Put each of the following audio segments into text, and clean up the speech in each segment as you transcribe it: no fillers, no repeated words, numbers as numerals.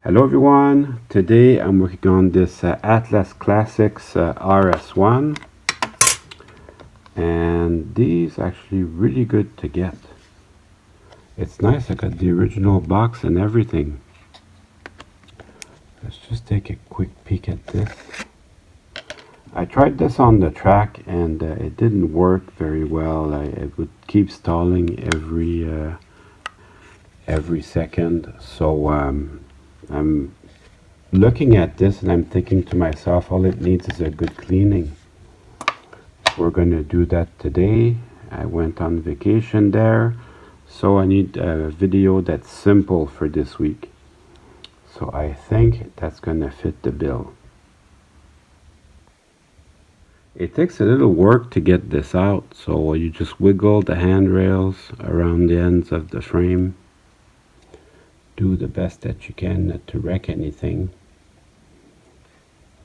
Hello everyone, today I'm working on this Atlas Classics RS1, and these are actually really good to get. It's nice, I got the original box and everything. Let's just take a quick peek at this. I tried this on the track and it didn't work very well. It would keep stalling every second, so I'm looking at this and I'm thinking to myself, all it needs is a good cleaning. We're going to do that today. I went on vacation there, so I need a video that's simple for this week. So I think that's going to fit the bill. It takes a little work to get this out, so you just wiggle the handrails around the ends of the frame. Do the best that you can not to wreck anything.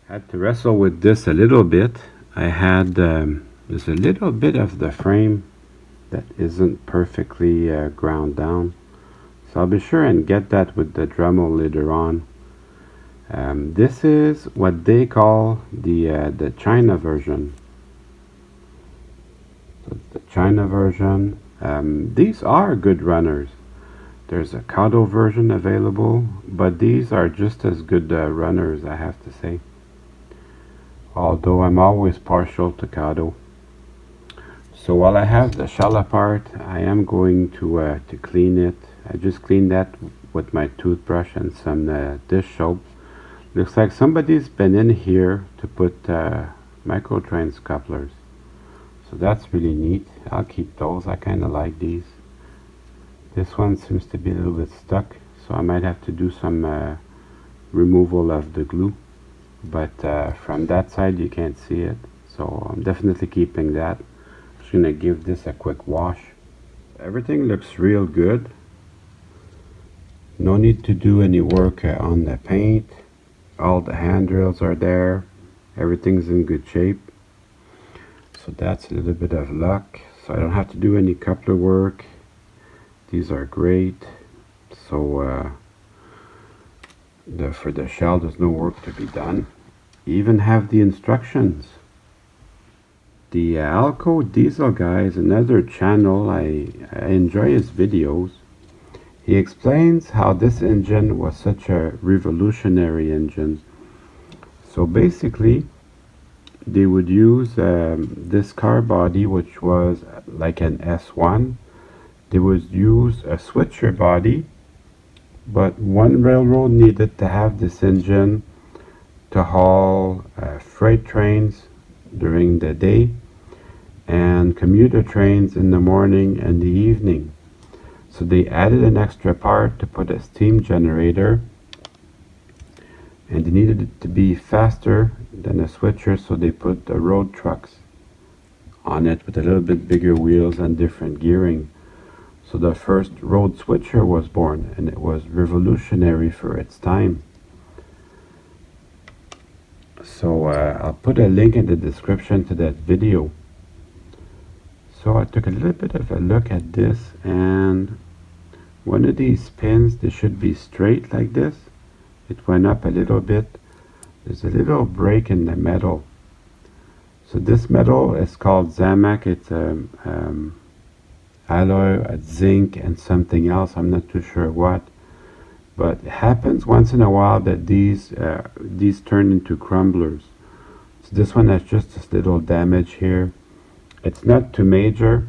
Had to wrestle with this a little bit. I had there's a little bit of the frame that isn't perfectly ground down, so I'll be sure and get that with the Dremel later on. This is what they call the China version. So the China version. These are good runners. There's a Kato version available, but these are just as good runners, I have to say. Although I'm always partial to Kato. So while I have the shell apart, I am going to clean it. I just cleaned that with my toothbrush and some dish soap. Looks like somebody's been in here to put microtrans couplers. So that's really neat. I'll keep those. I kind of like these. This one seems to be a little bit stuck, so I might have to do some removal of the glue. But from that side you can't see it, so I'm definitely keeping that. Just gonna give this a quick wash. Everything looks real good. No need to do any work on the paint. All the handrails are there. Everything's in good shape. So that's a little bit of luck. So I don't have to do any coupler work. These are great. So for the shell there's no work to be done. You even have the instructions. The Alco Diesel guy is another channel. I enjoy his videos. He explains how this engine was such a revolutionary engine. So basically they would use this car body, which was like an S1. They would use a switcher body, but one railroad needed to have this engine to haul freight trains during the day and commuter trains in the morning and the evening. So they added an extra part to put a steam generator, and they needed it to be faster than a switcher, so they put the road trucks on it with a little bit bigger wheels and different gearing. So the first road switcher was born, and it was revolutionary for its time. So I'll put a link in the description to that video. So I took a little bit of a look at this, and one of these pins, they should be straight like this. It went up a little bit. There's a little break in the metal. So this metal is called Zamac. It's alloy, zinc, and something else. I'm not too sure what. But it happens once in a while that these turn into crumblers. So this one has just this little damage here. It's not too major.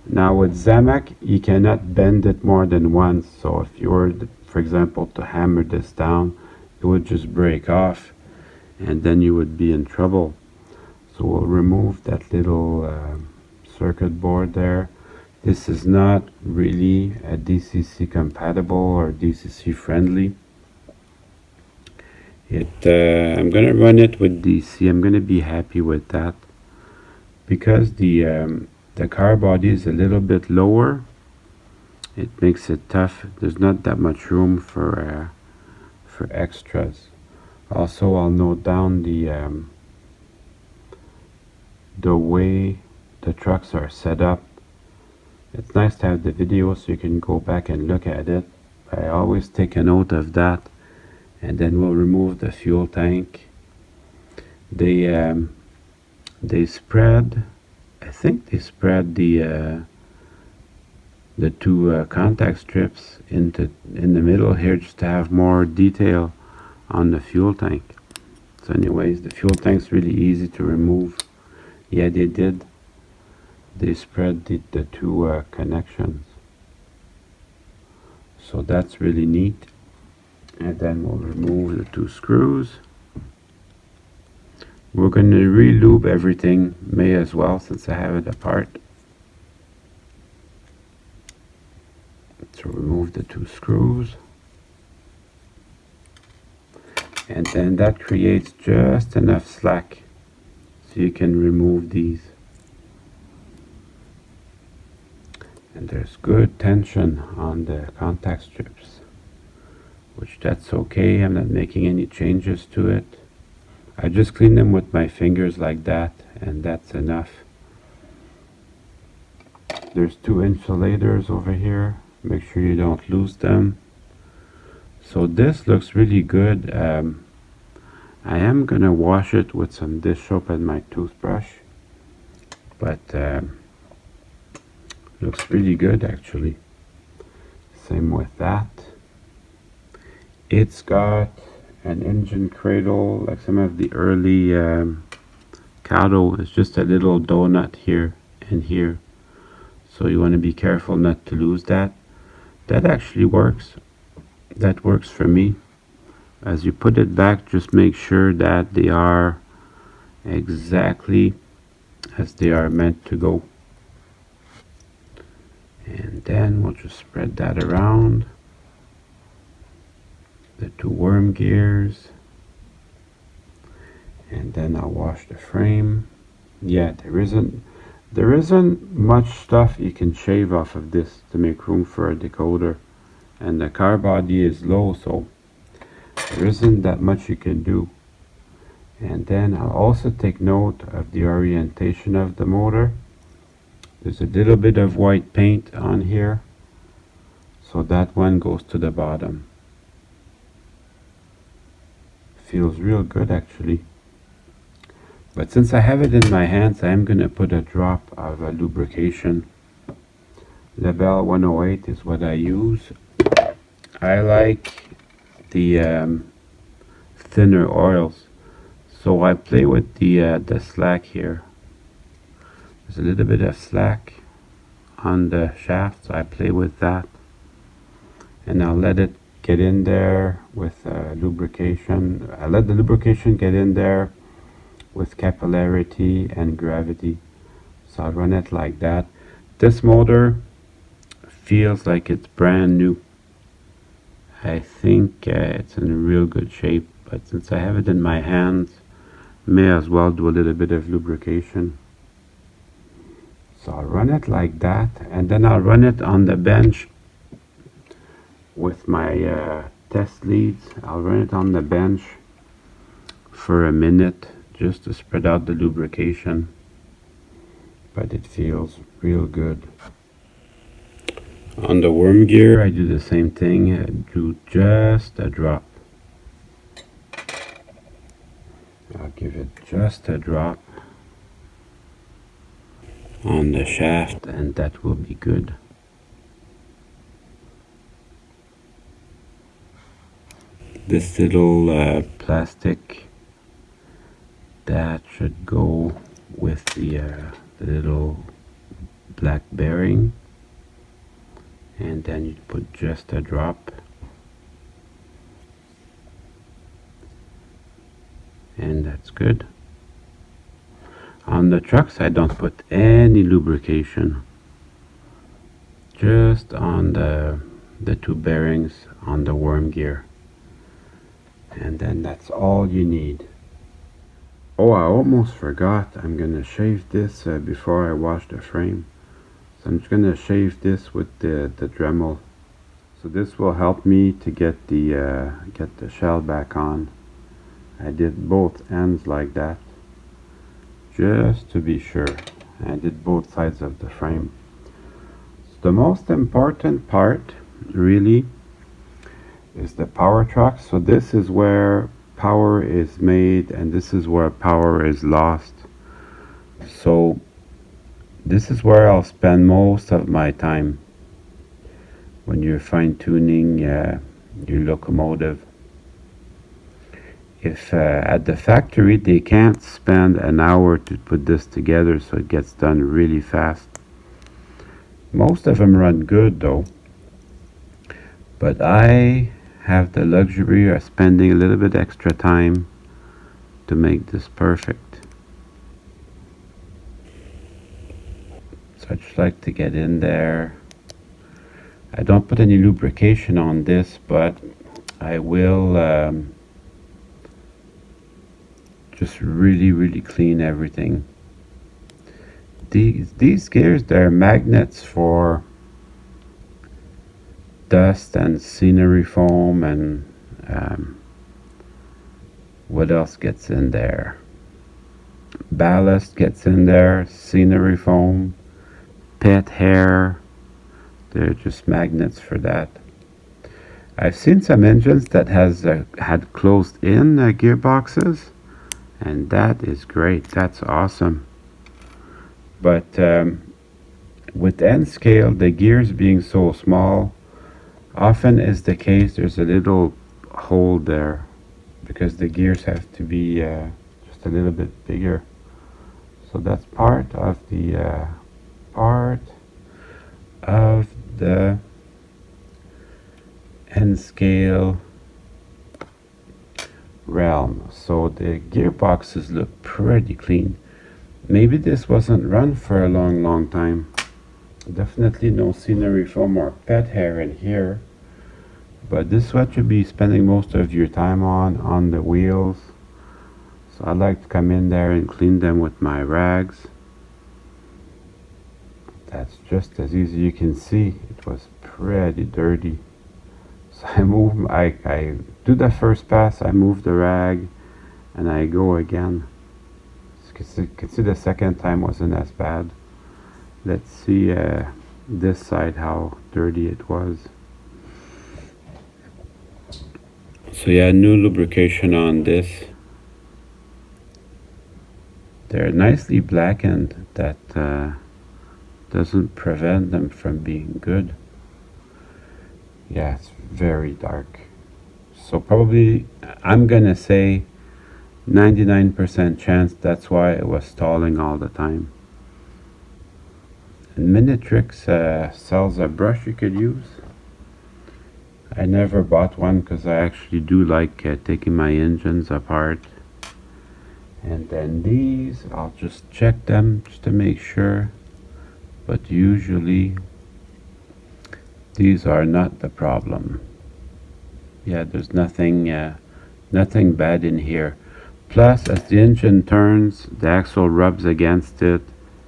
Now with Zamac, you cannot bend it more than once. So if you were, for example, to hammer this down, it would just break off, and then you would be in trouble. So we'll remove that little circuit board there. This is not really a DCC compatible or DCC friendly. I'm gonna run it with DC. I'm gonna be happy with that because the car body is a little bit lower. It makes it tough. There's not that much room for extras. Also, I'll note down the way the trucks are set up. It's nice to have the video so you can go back and look at it. I always take a note of that. and then we'll remove the fuel tank. They spread, I think they spread the two contact strips in the middle here just to have more detail on the fuel tank. So anyways, the fuel tank's really easy to remove. Yeah, they did. They spread the two connections. So that's really neat. And then we'll remove the two screws. We're going to re-lube everything, may as well, since I have it apart. So remove the two screws. And then that creates just enough slack so you can remove these. And there's good tension on the contact strips, which that's okay. I'm not making any changes to it. I just clean them with my fingers like that, and that's enough. There's two insulators over here. Make sure you don't lose them. So this looks really good. I am gonna wash it with some dish soap and my toothbrush, but looks really good actually. Same with that. It's got an engine cradle like some of the early Kato. It's just a little donut here and here, so you want to be careful not to lose that. That actually works. That works for me. As you put it back, just make sure that they are exactly as they are meant to go. And then we'll just spread that around. The two worm gears. And then I'll wash the frame. Yeah, there isn't much stuff you can shave off of this to make room for a decoder. And the car body is low, so there isn't that much you can do. And then I'll also take note of the orientation of the motor. There's a little bit of white paint on here, so that one goes to the bottom. Feels real good actually. But since I have it in my hands, I am going to put a drop of lubrication. Lebel 108 is what I use. I like the thinner oils, so I play with the slack here. There's a little bit of slack on the shaft, so I play with that, and I'll let it get in there with lubrication. I let the lubrication get in there with capillarity and gravity, so I'll run it like that. This motor feels like it's brand new. I think it's in real good shape, but since I have it in my hands, may as well do a little bit of lubrication. So I'll run it like that, and then I'll run it on the bench with my test leads. I'll run it on the bench for a minute just to spread out the lubrication, but it feels real good. On the worm gear, I do the same thing. I do just a drop. I'll give it just a drop on the shaft, and that will be good. This little plastic, that should go with the little black bearing, and then you put just a drop, and that's good. On the trucks, I don't put any lubrication, just on the two bearings on the worm gear, and then that's all you need. Oh, I almost forgot. I'm gonna shave this before I wash the frame. So I'm just gonna shave this with the Dremel. So this will help me to get the shell back on. I did both ends like that, just to be sure. I did both sides of the frame. So the most important part, really, is the power truck. So this is where power is made and this is where power is lost. So this is where I'll spend most of my time when you're fine-tuning your locomotive. If at the factory they can't spend an hour to put this together, so it gets done really fast. Most of them run good though, but I have the luxury of spending a little bit extra time to make this perfect. So I just like to get in there. I don't put any lubrication on this, but I will just really clean everything. These gears, they're magnets for dust and scenery foam and what else gets in there? Ballast gets in there, scenery foam, pet hair. They're just magnets for that. I've seen some engines that had closed-in gearboxes, and that is great. That's awesome. But with N scale, the gears being so small, often is the case there's a little hole there because the gears have to be just a little bit bigger. So that's part of the N scale realm. So the gearboxes look pretty clean. Maybe this wasn't run for a long time. Definitely no scenery foam or pet hair in here, but this is what you'll be spending most of your time on the wheels. So I like to come in there and clean them with my rags. That's just as easy. You can see it was pretty dirty. So I do the first pass, I move the rag, and I go again. So you can see the second time wasn't as bad. Let's see this side how dirty it was. So yeah, new lubrication on this. They're nicely blackened. That doesn't prevent them from being good. Yeah, it's very dark. So probably I'm gonna say 99% chance that's why it was stalling all the time. And Minitrix sells a brush you could use. I never bought one because I actually do like taking my engines apart. And then these, I'll just check them just to make sure. But usually these are not the problem. Yeah, there's nothing bad in here. Plus, as the engine turns, the axle rubs against it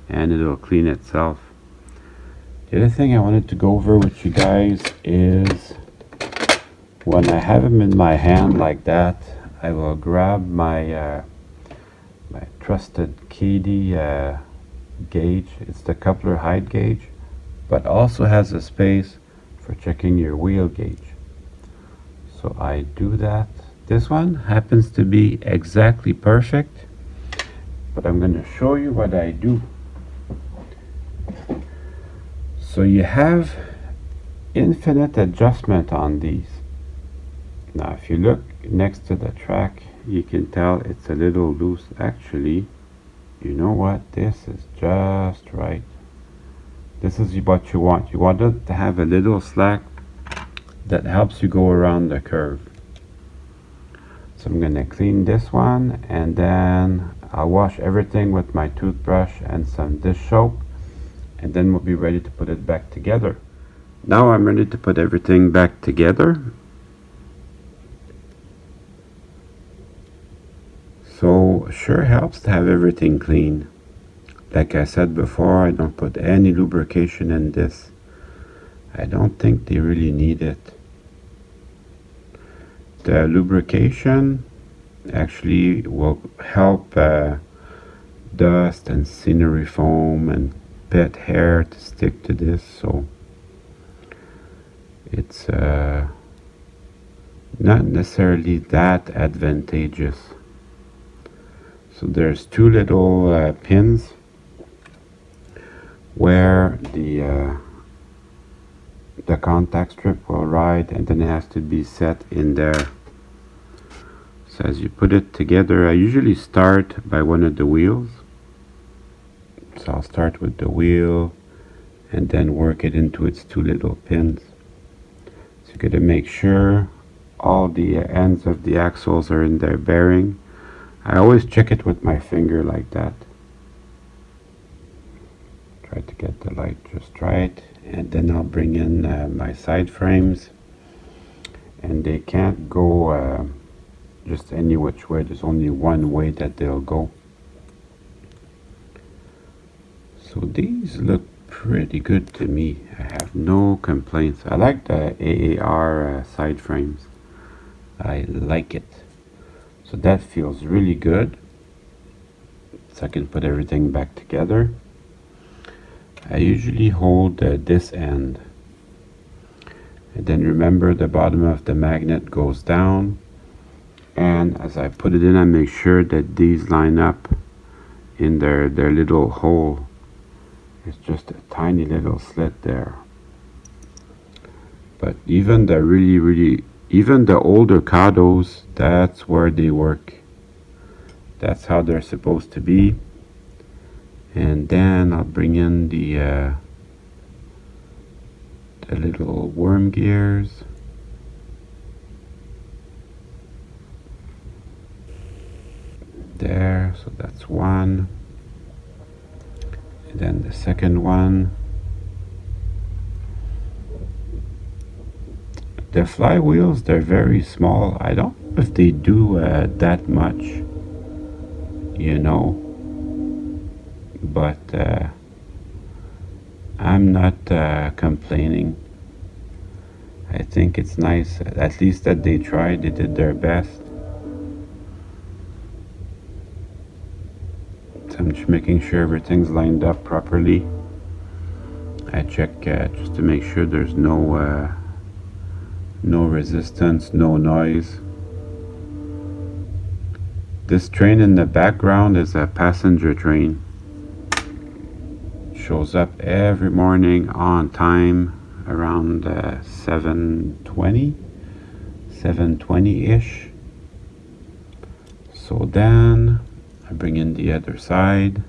and it'll clean itself. The other thing I wanted to go over with you guys is when I have them in my hand like that, I will grab my my trusted Kadee gauge. It's the coupler height gauge, but also has a space for checking your wheel gauge. So I do that. This one happens to be exactly perfect, but I'm going to show you what I do. So you have infinite adjustment on these. Now if you look next to the track, you can tell it's a little loose. Actually, you know what? This is just right. This is what you want. You want it to have a little slack that helps you go around the curve. So I'm going to clean this one, and then I'll wash everything with my toothbrush and some dish soap, and then we'll be ready to put it back together. Now I'm ready to put everything back together. So sure helps to have everything clean. Like I said before, I don't put any lubrication in this. I don't think they really need it. The lubrication actually will help dust and scenery foam and pet hair to stick to this, so it's not necessarily that advantageous. So there's two little pins where the contact strip will ride, and then it has to be set in there. So as you put it together, I usually start by one of the wheels. So I'll start with the wheel and then work it into its two little pins. So you gotta make sure all the ends of the axles are in their bearing. I always check it with my finger like that. Try to get the light just right, and then I'll bring in my side frames, and they can't go just any which way. There's only one way that they'll go. So these look pretty good to me. I have no complaints. I like the AAR side frames. I like it. So that feels really good. So I can put everything back together. I usually hold this end. And then remember, the bottom of the magnet goes down. And as I put it in, I make sure that these line up in their little hole. It's just a tiny little slit there. But even the even the older Kados, that's where they work. That's how they're supposed to be. And then I'll bring in the little worm gears. There, so that's one. And then the second one. The flywheels, they're very small. I don't know if they do that much, you know, but I'm not complaining. I think it's nice, at least that they tried, they did their best. So I'm just making sure everything's lined up properly. I check just to make sure there's no resistance, no noise. This train in the background is a passenger train. Shows up every morning on time around 7:20-ish. So then I bring in the other side.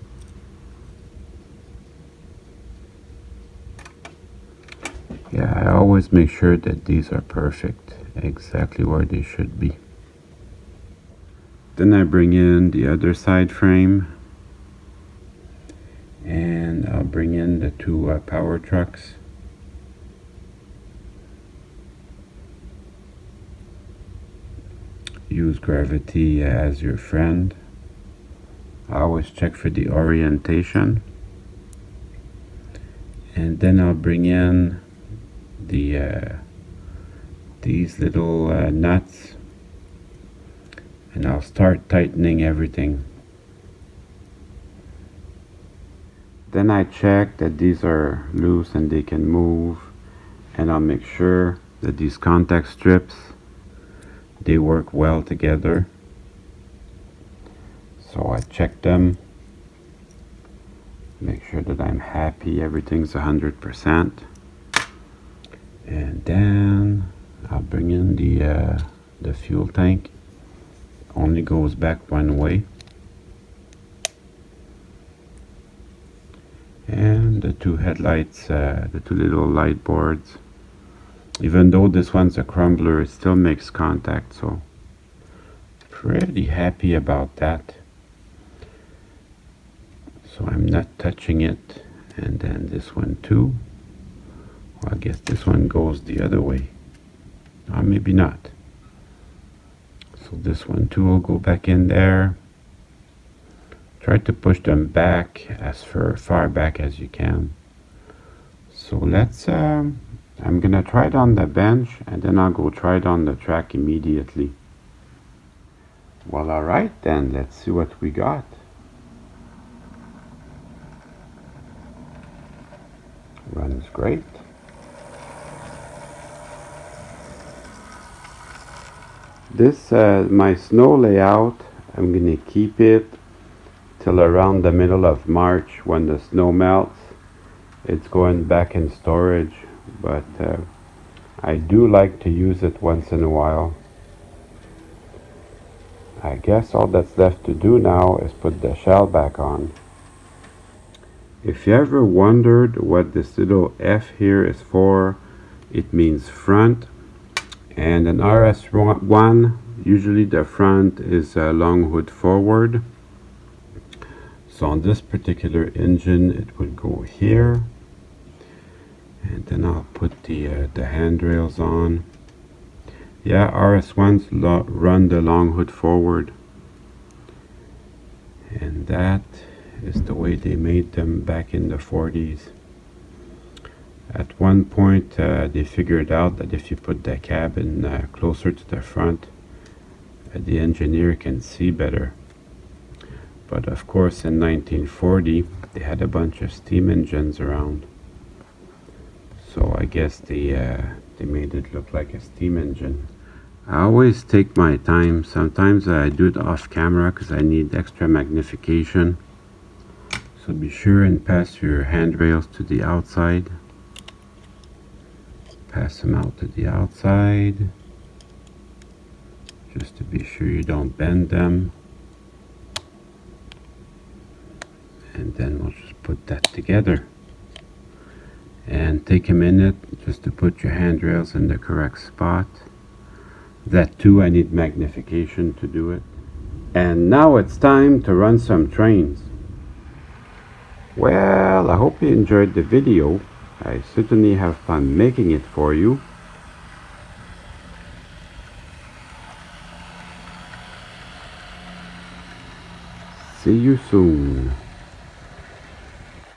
Yeah, I always make sure that these are perfect, exactly where they should be. Then I bring in the other side frame, and I'll bring in the two power trucks. Use gravity as your friend. I always check for the orientation. And then I'll bring in these little nuts, and I'll start tightening everything. Then I check that these are loose and they can move, and I'll make sure that these contact strips, they work well together. So I check them, make sure that I'm happy everything's 100%. And then I'll bring in the fuel tank. Only goes back one way. And the two headlights, the two little light boards. Even though this one's a crumbler, it still makes contact, so pretty happy about that. So I'm not touching it. And then this one too. Well, I guess this one goes the other way. Or maybe not. So this one too will go back in there. Try to push them back as far back as you can. So let's, I'm gonna try it on the bench, and then I'll go try it on the track immediately. Well, alright then, let's see what we got. Runs great. This, my snow layout, I'm gonna keep it till around the middle of March when the snow melts. It's going back in storage, but I do like to use it once in a while. I guess all that's left to do now is put the shell back on. If you ever wondered what this little F here is for, it means front. And an RS1, usually the front is a long hood forward. So on this particular engine, it would go here. And then I'll put the handrails on. Yeah, RS1s run the long hood forward. And that is the way they made them back in the 40s. At one point, they figured out that if you put the cabin closer to the front, the engineer can see better. But of course, in 1940, they had a bunch of steam engines around. So I guess they made it look like a steam engine. I always take my time. Sometimes I do it off camera because I need extra magnification. So be sure and pass your handrails to the outside. Pass them out to the outside, just to be sure you don't bend them. And then we'll just put that together. And take a minute just to put your handrails in the correct spot. That too, I need magnification to do it. And now it's time to run some trains. Well, I hope you enjoyed the video. I certainly have fun making it for you. See you soon.